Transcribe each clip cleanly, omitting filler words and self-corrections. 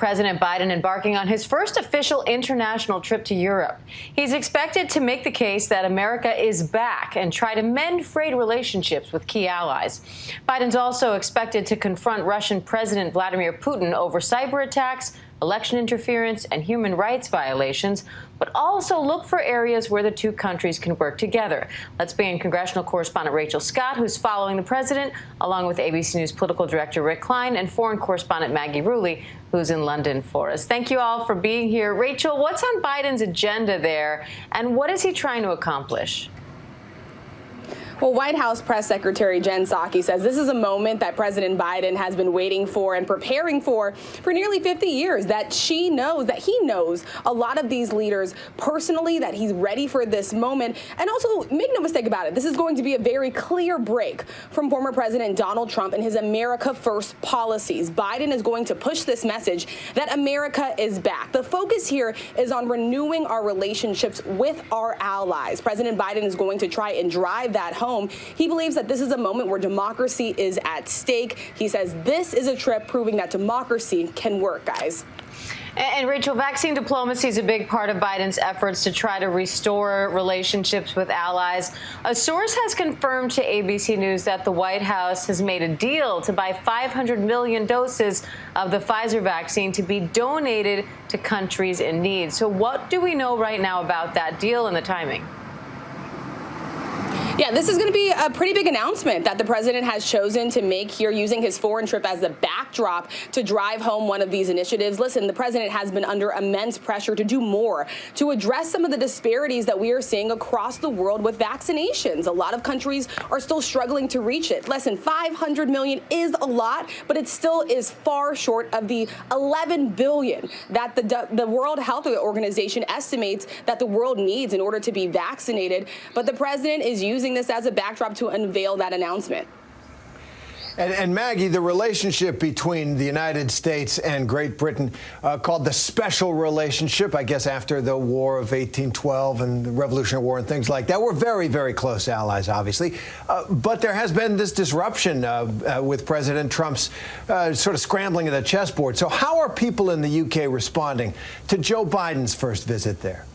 President Biden embarking on his first official international trip to Europe. He's expected to make the case that America is back and try to mend frayed relationships with key allies. Biden's also expected to confront Russian President Vladimir Putin over cyber attacks, election interference, and human rights violations, but also look for areas where the two countries can work together. Let's bring in congressional correspondent Rachel Scott, who's following the president, along with ABC News political director Rick Klein and foreign correspondent Maggie Rulli, who's in London for us. Thank you all for being here. Rachel, what's on Biden's agenda there, and what is he trying to accomplish? Well, White House Press Secretary Jen Psaki says this is a moment that President Biden has been waiting for and preparing for nearly 50 years, that he knows a lot of these leaders personally, that he's ready for this moment. And also, make no mistake about it, this is going to be a very clear break from former President Donald Trump and his America First policies. Biden is going to push this message that America is back. The focus here is on renewing our relationships with our allies. President Biden is going to try and drive that home. He believes that this is a moment where democracy is at stake. He says this is a trip proving that democracy can work, guys. And Rachel, vaccine diplomacy is a big part of Biden's efforts to try to restore relationships with allies. A source has confirmed to ABC News that the White House has made a deal to buy 500 million doses of the Pfizer vaccine to be donated to countries in need. So what do we know right now about that deal and the timing? Yeah, this is going to be a pretty big announcement that the president has chosen to make here, using his foreign trip as the backdrop to drive home one of these initiatives. Listen, the president has been under immense pressure to do more to address some of the disparities that we are seeing across the world with vaccinations. A lot of countries are still struggling to reach it. Listen, 500 million is a lot, but it still is far short of the 11 billion that the World Health Organization estimates that the world needs in order to be vaccinated. But the president is using this as a backdrop to unveil that announcement. And Maggie, the relationship between the United States and Great Britain, called the special relationship, I guess after the War of 1812 and the Revolutionary War and things like that, we're very, very close allies, obviously. But there has been this disruption with President Trump's sort of scrambling of the chessboard. So how are people in the UK responding to Joe Biden's first visit there?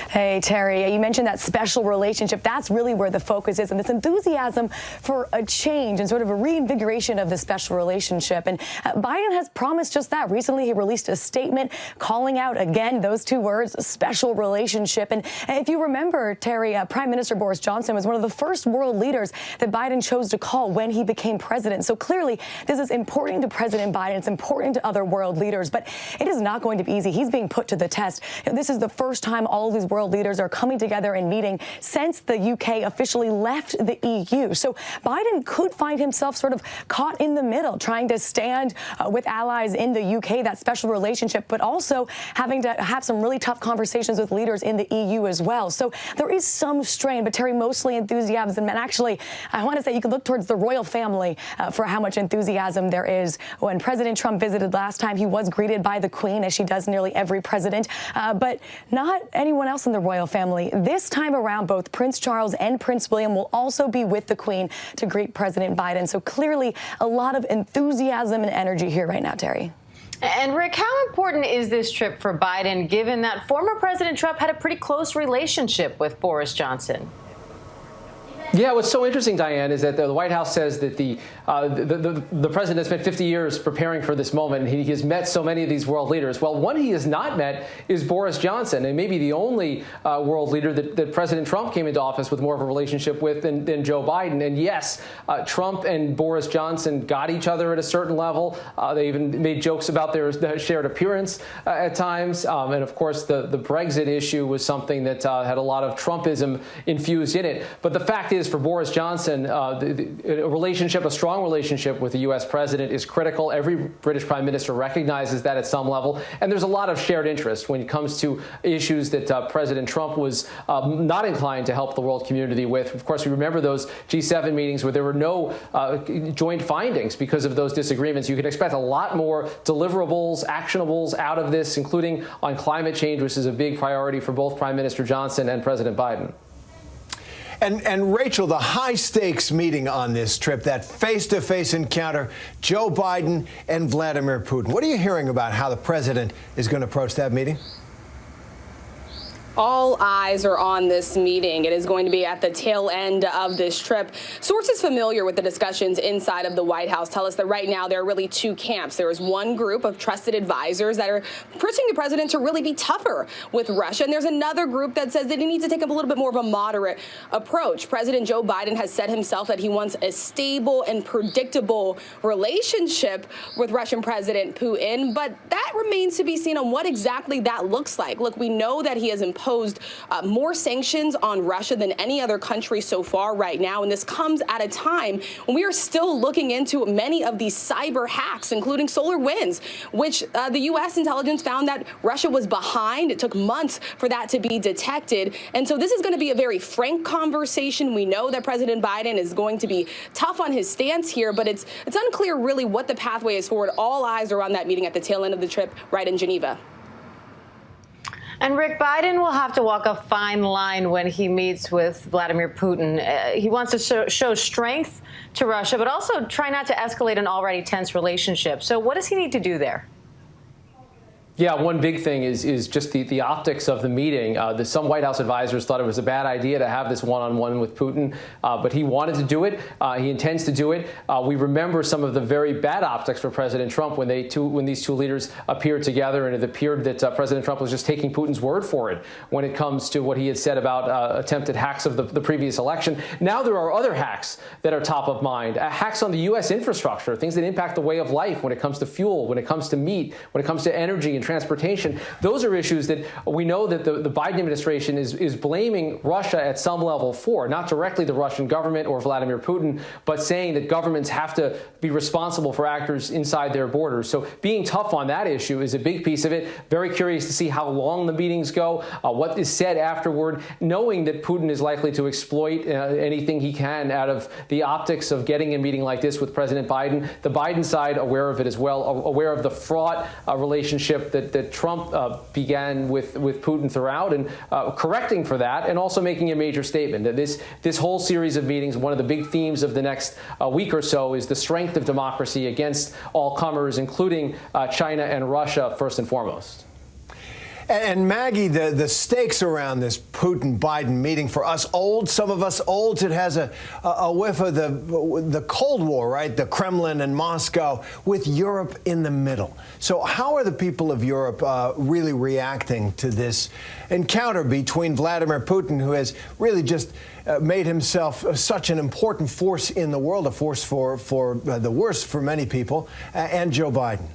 Hey, Terry, you mentioned that special relationship. That's really where the focus is, and this enthusiasm for a change and sort of a reinvigoration of the special relationship. And Biden has promised just that. Recently, he released a statement calling out, again, those two words, special relationship. And if you remember, Terry, Prime Minister Boris Johnson was one of the first world leaders that Biden chose to call when he became president. So clearly, this is important to President Biden. It's important to other world leaders, but it is not going to be easy. He's being put to the test. This is the first time all of these world leaders are coming together and meeting since the UK officially left the EU. So Biden could find himself sort of caught in the middle, trying to stand with allies in the UK, that special relationship, but also having to have some really tough conversations with leaders in the EU as well. So there is some strain, but Terry, mostly enthusiasm. And actually, I want to say you could look towards the royal family for how much enthusiasm there is. When President Trump visited last time, he was greeted by the Queen, as she does nearly every president, but not anyone else in the royal family. This time around, both Prince Charles and Prince William will also be with the Queen to greet President Biden. So clearly a lot of enthusiasm and energy here right now, Terry. And Rick, how important is this trip for Biden, given that former President Trump had a pretty close relationship with Boris Johnson? Yeah, what's so interesting, Diane, is that the White House says that the president has spent 50 years preparing for this moment, and he has met so many of these world leaders. Well, one he has not met is Boris Johnson, and maybe the only world leader that President Trump came into office with more of a relationship with than Joe Biden. And yes, Trump and Boris Johnson got each other at a certain level. They even made jokes about their shared appearance at times. And of course, the Brexit issue was something that had a lot of Trumpism infused in it. But the fact is, for Boris Johnson, a strong relationship with the U.S. president is critical. Every British prime minister recognizes that at some level. And there's a lot of shared interest when it comes to issues that President Trump was not inclined to help the world community with. Of course, we remember those G7 meetings where there were no joint findings because of those disagreements. You can expect a lot more deliverables, actionables out of this, including on climate change, which is a big priority for both Prime Minister Johnson and President Biden. And Rachel, the high-stakes meeting on this trip, that face-to-face encounter, Joe Biden and Vladimir Putin. What are you hearing about how the president is going to approach that meeting? All eyes are on this meeting. It is going to be at the tail end of this trip. Sources familiar with the discussions inside of the White House tell us that right now there are really two camps. There is one group of trusted advisors that are pushing the president to really be tougher with Russia. And there's another group that says that he needs to take a little bit more of a moderate approach. President Joe Biden has said himself that he wants a stable and predictable relationship with Russian President Putin. But that remains to be seen on what exactly that looks like. Look, we know that he has imposed more sanctions on Russia than any other country so far right now. And this comes at a time when we are still looking into many of these cyber hacks, including SolarWinds, which the U.S. intelligence found that Russia was behind. It took months for that to be detected. And so this is going to be a very frank conversation. We know that President Biden is going to be tough on his stance here, but it's unclear really what the pathway is forward. All eyes are on that meeting at the tail end of the trip right in Geneva. And Rick, Biden will have to walk a fine line when he meets with Vladimir Putin. He wants to show strength to Russia, but also try not to escalate an already tense relationship. So what does he need to do there? Yeah, one big thing is just the optics of the meeting. Some White House advisors thought it was a bad idea to have this one-on-one with Putin, but he wanted to do it. He intends to do it. We remember some of the very bad optics for President Trump when these two leaders appeared together, and it appeared that President Trump was just taking Putin's word for it when it comes to what he had said about attempted hacks of the previous election. Now there are other hacks that are top of mind, hacks on the U.S. infrastructure, things that impact the way of life when it comes to fuel, when it comes to meat, when it comes to energy and transportation. Those are issues that we know that the Biden administration is blaming Russia at some level for, not directly the Russian government or Vladimir Putin, but saying that governments have to be responsible for actors inside their borders. So being tough on that issue is a big piece of it. Very curious to see how long the meetings go, what is said afterward, knowing that Putin is likely to exploit anything he can out of the optics of getting a meeting like this with President Biden. The Biden side aware of it as well, aware of the fraught relationship that Trump began with Putin throughout, and correcting for that, and also making a major statement that this whole series of meetings, one of the big themes of the next week or so is the strength of democracy against all comers, including China and Russia first and foremost. And Maggie, the stakes around this Putin-Biden meeting for us olds, some of us olds, it has a whiff of the Cold War, right? The Kremlin and Moscow, with Europe in the middle. So how are the people of Europe really reacting to this encounter between Vladimir Putin, who has really just made himself such an important force in the world, a force for the worse for many people, and Joe Biden?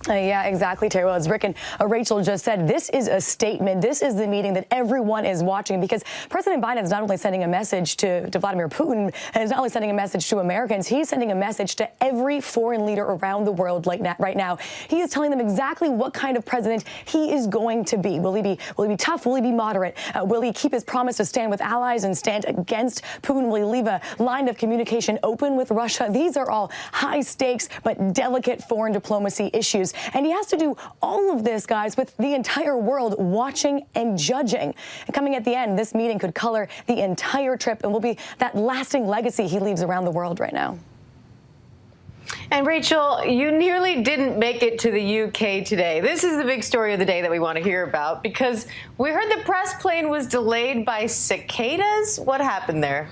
Yeah, exactly, Terry. Well, as Rick and Rachel just said, this is a statement. This is the meeting that everyone is watching, because President Biden is not only sending a message to Vladimir Putin, and is not only sending a message to Americans, he's sending a message to every foreign leader around the world right now. He is telling them exactly what kind of president he is going to be. Will he be tough? Will he be moderate? Will he keep his promise to stand with allies and stand against Putin? Will he leave a line of communication open with Russia? These are all high stakes but delicate foreign diplomacy issues. And he has to do all of this, guys, with the entire world watching and judging. And coming at the end, this meeting could color the entire trip and will be that lasting legacy he leaves around the world right now. And Rachel, you nearly didn't make it to the UK today. This is the big story of the day that we want to hear about, because we heard the press plane was delayed by cicadas. What happened there?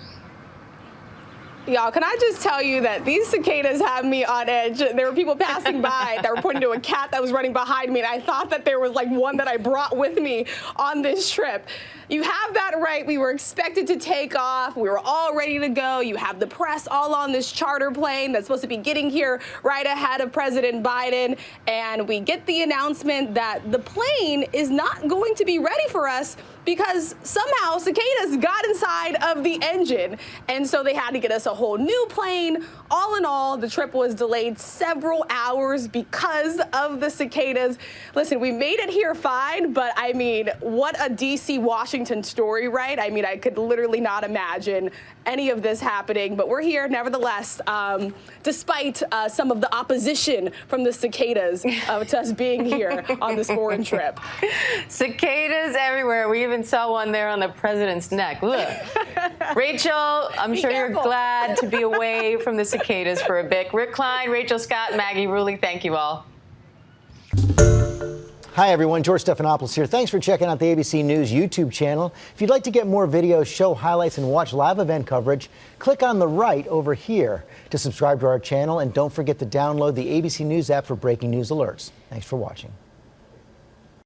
Y'all, can I just tell you that these cicadas have me on edge? There were people passing by that were pointing to a cat that was running behind me, and I thought that there was like one that I brought with me on this trip. You have that right. We were expected to take off. We were all ready to go. You have the press all on this charter plane that's supposed to be getting here right ahead of President Biden, and we get the announcement that the plane is not going to be ready for us because somehow cicadas got inside of the engine. And so they had to get us a whole new plane. All in all, the trip was delayed several hours because of the cicadas. Listen, we made it here fine, but I mean, what a DC Washington story, right? I mean, I could literally not imagine any of this happening, but we're here nevertheless, despite some of the opposition from the cicadas to us being here on this foreign trip. Cicadas everywhere. We even even saw one there on the president's neck. Look. Rachel, I'm sure you're glad to be away from the cicadas for a bit. Rick Klein, Rachel Scott, Maggie Rulli, thank you all. Hi, everyone. George Stephanopoulos here. Thanks for checking out the ABC News YouTube channel. If you'd like to get more videos, show highlights, and watch live event coverage, click on the right over here to subscribe to our channel. And don't forget to download the ABC News app for breaking news alerts. Thanks for watching.